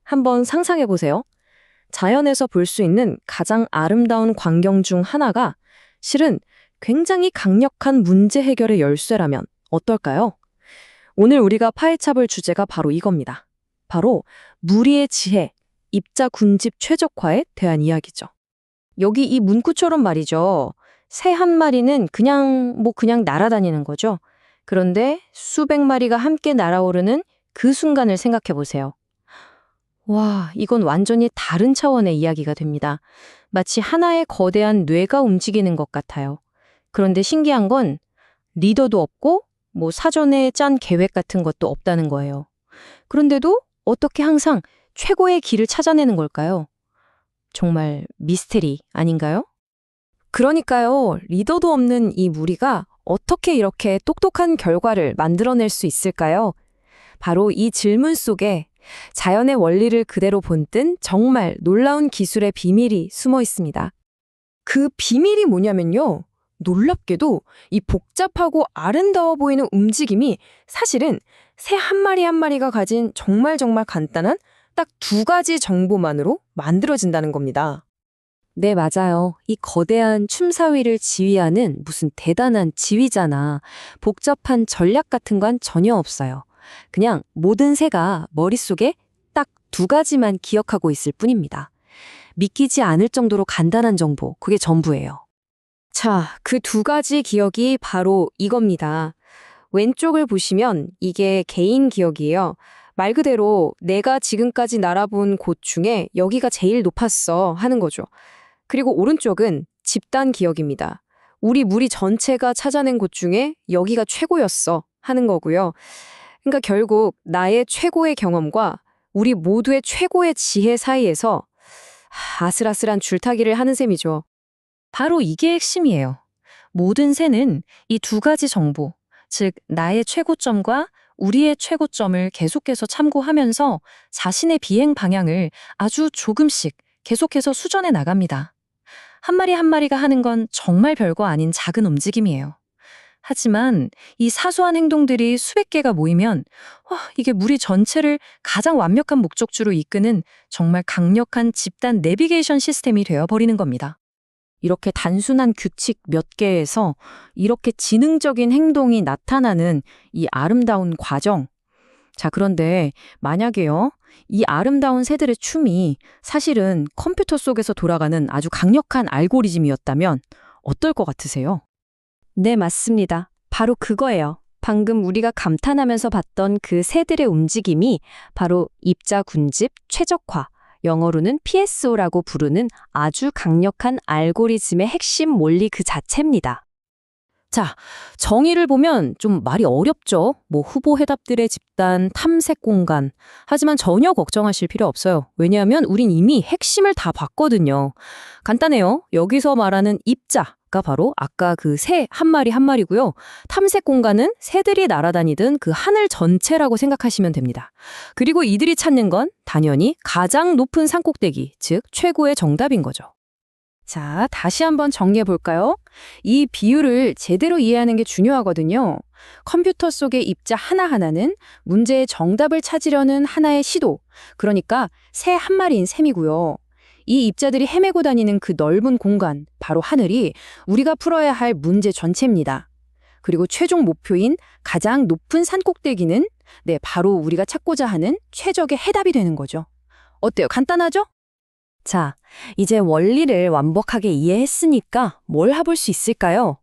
한번 상상해 보세요. 자연에서 볼 수 있는 가장 아름다운 광경 중 하나가 실은 굉장히 강력한 문제 해결의 열쇠라면 어떨까요? 오늘 우리가 파헤쳐볼 주제가 바로 이겁니다. 바로 무리의 지혜, 입자 군집 최적화에 대한 이야기죠. 여기 이 문구처럼 말이죠. 새 한 마리는 그냥 날아다니는 거죠. 그런데 수백 마리가 함께 날아오르는 그 순간을 생각해 보세요. 와, 이건 완전히 다른 차원의 이야기가 됩니다. 마치 하나의 거대한 뇌가 움직이는 것 같아요. 그런데 신기한 건 리더도 없고 사전에 짠 계획 같은 것도 없다는 거예요. 그런데도 어떻게 항상 최고의 길을 찾아내는 걸까요? 정말 미스테리 아닌가요? 그러니까요, 리더도 없는 이 무리가 어떻게 이렇게 똑똑한 결과를 만들어낼 수 있을까요? 바로 이 질문 속에 자연의 원리를 그대로 본뜬 정말 놀라운 기술의 비밀이 숨어 있습니다. 그 비밀이 뭐냐면요. 놀랍게도 이 복잡하고 아름다워 보이는 움직임이 사실은 새 한 마리 한 마리가 가진 정말 간단한 딱 두 가지 정보만으로 만들어진다는 겁니다. 네, 맞아요. 이 거대한 춤사위를 지휘하는 무슨 대단한 지휘자나 복잡한 전략 같은 건 전혀 없어요. 그냥 모든 새가 머릿속에 딱 두 가지만 기억하고 있을 뿐입니다. 믿기지 않을 정도로 간단한 정보, 그게 전부예요. 자, 그 두 가지 기억이 바로 이겁니다. 왼쪽을 보시면 이게 개인 기억이에요. 말 그대로 내가 지금까지 날아본 곳 중에 여기가 제일 높았어 하는 거죠. 그리고 오른쪽은 집단 기억입니다. 우리 무리 전체가 찾아낸 곳 중에 여기가 최고였어 하는 거고요. 그러니까 결국 나의 최고의 경험과 우리 모두의 최고의 지혜 사이에서 아슬아슬한 줄타기를 하는 셈이죠. 바로 이게 핵심이에요. 모든 새는 이 두 가지 정보, 즉 나의 최고점과 우리의 최고점을 계속해서 참고하면서 자신의 비행 방향을 아주 조금씩 계속해서 수정해 나갑니다. 한 마리 한 마리가 하는 건 정말 별거 아닌 작은 움직임이에요. 하지만 이 사소한 행동들이 수백 개가 모이면 이게 무리 전체를 가장 완벽한 목적지로 이끄는 정말 강력한 집단 내비게이션 시스템이 되어버리는 겁니다. 이렇게 단순한 규칙 몇 개에서 이렇게 지능적인 행동이 나타나는 이 아름다운 과정. 자, 그런데 만약에요, 이 아름다운 새들의 춤이 사실은 컴퓨터 속에서 돌아가는 아주 강력한 알고리즘이었다면 어떨 것 같으세요? 네, 맞습니다. 바로 그거예요. 방금 우리가 감탄하면서 봤던 그 새들의 움직임이 바로 입자 군집 최적화, 영어로는 PSO라고 부르는 아주 강력한 알고리즘의 핵심 원리 그 자체입니다. 자, 정의를 보면 좀 말이 어렵죠. 후보 해답들의 집단, 탐색 공간. 하지만 전혀 걱정하실 필요 없어요. 왜냐하면 우린 이미 핵심을 다 봤거든요. 간단해요. 여기서 말하는 입자가 바로 아까 그 새 한 마리 한 마리고요. 탐색 공간은 새들이 날아다니던 그 하늘 전체라고 생각하시면 됩니다. 그리고 이들이 찾는 건 당연히 가장 높은 산꼭대기, 즉 최고의 정답인 거죠. 자, 다시 한번 정리해 볼까요? 이 비유를 제대로 이해하는 게 중요하거든요. 컴퓨터 속의 입자 하나하나는 문제의 정답을 찾으려는 하나의 시도, 그러니까 새 한 마리인 셈이고요. 이 입자들이 헤매고 다니는 그 넓은 공간, 바로 하늘이 우리가 풀어야 할 문제 전체입니다. 그리고 최종 목표인 가장 높은 산꼭대기는 바로 우리가 찾고자 하는 최적의 해답이 되는 거죠. 어때요? 간단하죠? 자, 이제 원리를 완벽하게 이해했으니까 뭘 해볼 수 있을까요?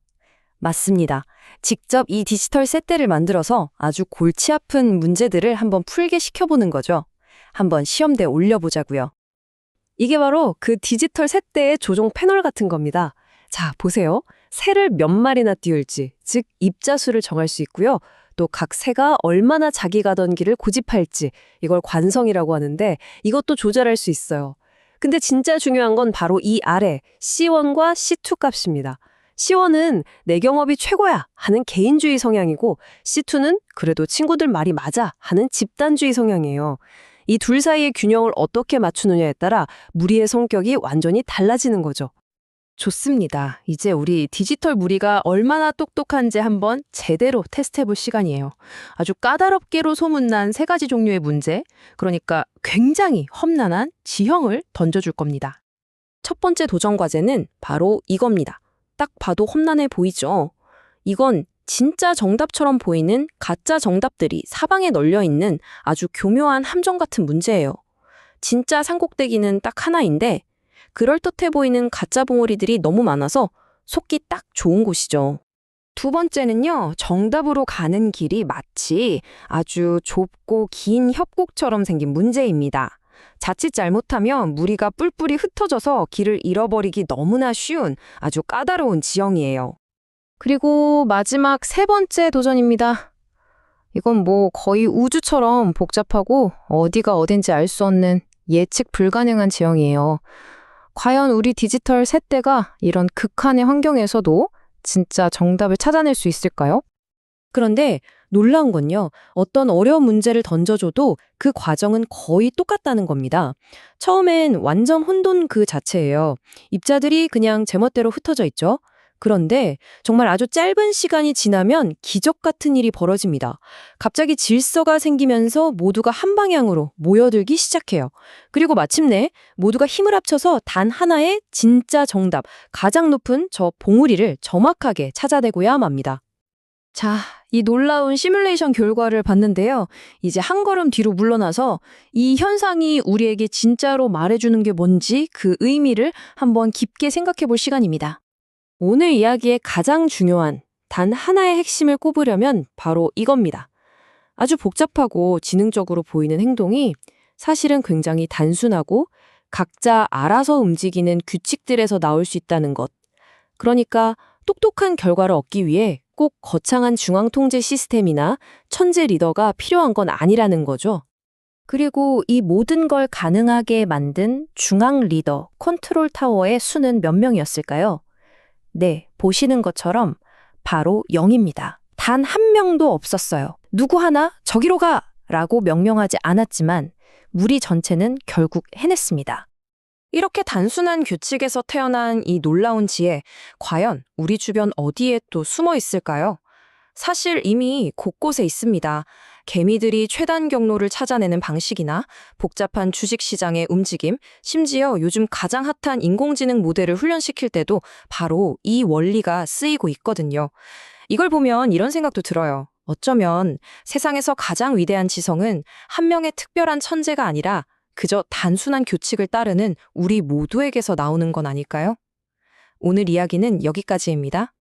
맞습니다. 직접 이 디지털 셋대를 만들어서 아주 골치 아픈 문제들을 한번 풀게 시켜보는 거죠. 한번 시험대에 올려보자고요. 이게 바로 그 디지털 셋대의 조종 패널 같은 겁니다. 자, 보세요. 새를 몇 마리나 띄울지, 즉 입자수를 정할 수 있고요. 또 각 새가 얼마나 자기 가던 길을 고집할지, 이걸 관성이라고 하는데 이것도 조절할 수 있어요. 근데 진짜 중요한 건 바로 이 아래 C1과 C2 값입니다. C1은 내 경험이 최고야 하는 개인주의 성향이고 C2는 그래도 친구들 말이 맞아 하는 집단주의 성향이에요. 이 둘 사이의 균형을 어떻게 맞추느냐에 따라 무리의 성격이 완전히 달라지는 거죠. 좋습니다. 이제 우리 디지털 무리가 얼마나 똑똑한지 한번 제대로 테스트해볼 시간이에요. 아주 까다롭게로 소문난 세 가지 종류의 문제, 그러니까 굉장히 험난한 지형을 던져줄 겁니다. 첫 번째 도전 과제는 바로 이겁니다. 딱 봐도 험난해 보이죠? 이건 진짜 정답처럼 보이는 가짜 정답들이 사방에 널려 있는 아주 교묘한 함정 같은 문제예요. 진짜 산꼭대기는 딱 하나인데 그럴듯해 보이는 가짜 봉우리들이 너무 많아서 속기 딱 좋은 곳이죠. 두 번째는요, 정답으로 가는 길이 마치 아주 좁고 긴 협곡처럼 생긴 문제입니다. 자칫 잘못하면 무리가 뿔뿔이 흩어져서 길을 잃어버리기 너무나 쉬운 아주 까다로운 지형이에요. 그리고 마지막 세 번째 도전입니다. 이건 뭐 거의 우주처럼 복잡하고 어디가 어딘지 알 수 없는 예측 불가능한 지형이에요. 과연 우리 디지털 세대가 이런 극한의 환경에서도 진짜 정답을 찾아낼 수 있을까요? 그런데 놀라운 건요, 어떤 어려운 문제를 던져줘도 그 과정은 거의 똑같다는 겁니다. 처음엔 완전 혼돈 그 자체예요. 입자들이 그냥 제멋대로 흩어져 있죠. 그런데 정말 아주 짧은 시간이 지나면 기적 같은 일이 벌어집니다. 갑자기 질서가 생기면서 모두가 한 방향으로 모여들기 시작해요. 그리고 마침내 모두가 힘을 합쳐서 단 하나의 진짜 정답, 가장 높은 저 봉우리를 정확하게 찾아내고야 맙니다. 자, 이 놀라운 시뮬레이션 결과를 봤는데요. 이제 한 걸음 뒤로 물러나서 이 현상이 우리에게 진짜로 말해주는 게 뭔지 그 의미를 한번 깊게 생각해 볼 시간입니다. 오늘 이야기의 가장 중요한 단 하나의 핵심을 꼽으려면 바로 이겁니다. 아주 복잡하고 지능적으로 보이는 행동이 사실은 굉장히 단순하고 각자 알아서 움직이는 규칙들에서 나올 수 있다는 것. 그러니까 똑똑한 결과를 얻기 위해 꼭 거창한 중앙 통제 시스템이나 천재 리더가 필요한 건 아니라는 거죠. 그리고 이 모든 걸 가능하게 만든 중앙 리더, 컨트롤 타워의 수는 몇 명이었을까요? 네, 보시는 것처럼 바로 0입니다. 단 한 명도 없었어요. 누구 하나 저기로 가! 라고 명령하지 않았지만 무리 전체는 결국 해냈습니다. 이렇게 단순한 규칙에서 태어난 이 놀라운 지혜, 과연 우리 주변 어디에 또 숨어 있을까요? 사실 이미 곳곳에 있습니다. 개미들이 최단 경로를 찾아내는 방식이나 복잡한 주식시장의 움직임, 심지어 요즘 가장 핫한 인공지능 모델을 훈련시킬 때도 바로 이 원리가 쓰이고 있거든요. 이걸 보면 이런 생각도 들어요. 어쩌면 세상에서 가장 위대한 지성은 한 명의 특별한 천재가 아니라 그저 단순한 규칙을 따르는 우리 모두에게서 나오는 건 아닐까요? 오늘 이야기는 여기까지입니다.